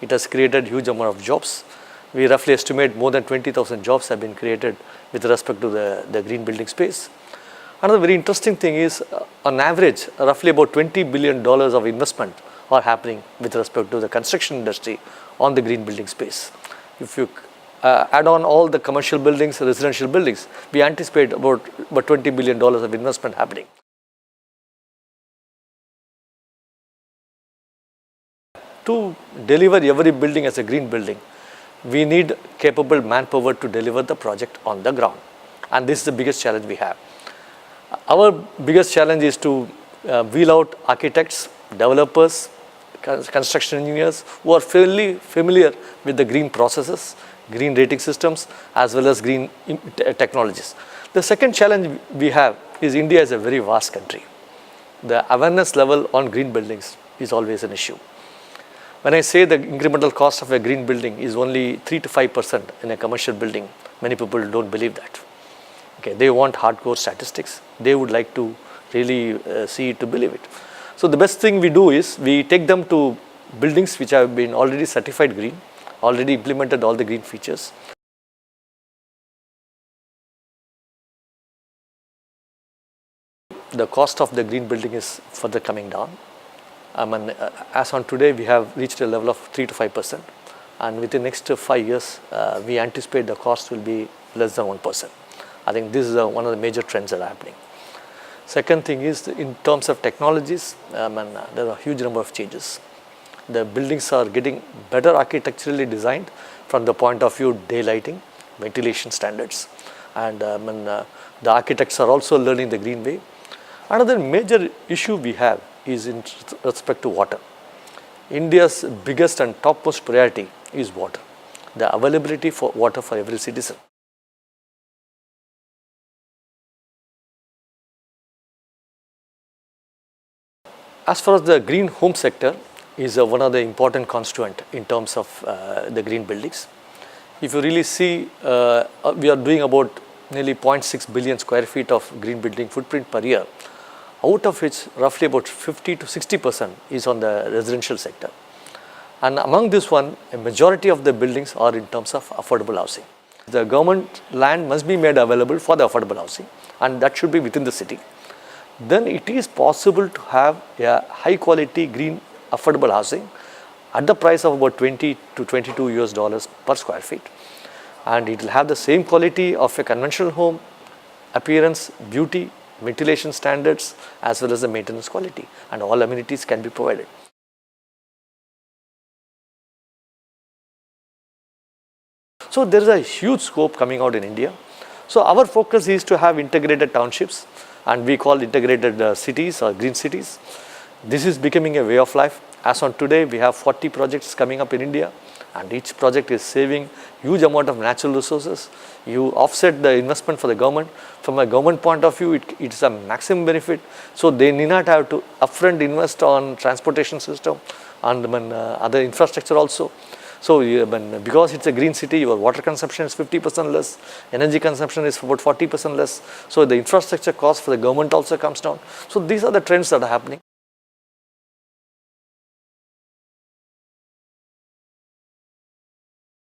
It has created huge amount of jobs. We roughly estimate more than 20,000 jobs have been created with respect to the green building space. Another very interesting thing is, on average, roughly about $20 billion of investment are happening with respect to the construction industry on the green building space. If you add on all the commercial buildings, residential buildings, we anticipate about $20 billion of investment happening. To deliver every building as a green building, we need capable manpower to deliver the project on the ground. And this is the biggest challenge we have. Our biggest challenge is to wheel out architects, developers, construction engineers who are fairly familiar with the green processes, green rating systems, as well as green technologies. The second challenge we have is India is a very vast country. The awareness level on green buildings is always an issue. When I say the incremental cost of a green building is only 3 to 5% in a commercial building, many people don't believe that. Okay, they want hardcore statistics. They would like to really see it to believe it. So the best thing we do is we take them to buildings which have been already certified green, already implemented all the green features. The cost of the green building is further coming down. As on today, we have reached a level of 3 to 5%, and within the next 5 years, we anticipate the cost will be less than 1%. I think this is one of the major trends that are happening. Second thing is, in terms of technologies, there are a huge number of changes. The buildings are getting better architecturally designed from the point of view daylighting, ventilation standards, and the architects are also learning the green way. Another major issue we have is in respect to water. India's biggest and topmost priority is water, the availability for water for every citizen. As far as the green home sector is one of the important constituent in terms of the green buildings. If you really see, we are doing about nearly 0.6 billion square feet of green building footprint per year, out of which roughly about 50 to 60% is on the residential sector. And among this one, a majority of the buildings are in terms of affordable housing. The government land must be made available for the affordable housing, and that should be within the city. Then it is possible to have a high quality green affordable housing at the price of about 20 to 22 US dollars per square feet. And it will have the same quality of a conventional home, appearance, beauty, ventilation standards, as well as the maintenance quality, and all amenities can be provided. So there is a huge scope coming out in India. So our focus is to have integrated townships, and we call integrated cities or green cities. This is becoming a way of life. As on today, we have 40 projects coming up in India, and each project is saving huge amount of natural resources. You offset the investment for the government. From a government point of view, it's a maximum benefit. So they need not have to upfront invest on transportation system and other infrastructure also. So because it's a green city, your water consumption is 50% less, energy consumption is about 40% less. So the infrastructure cost for the government also comes down. So these are the trends that are happening.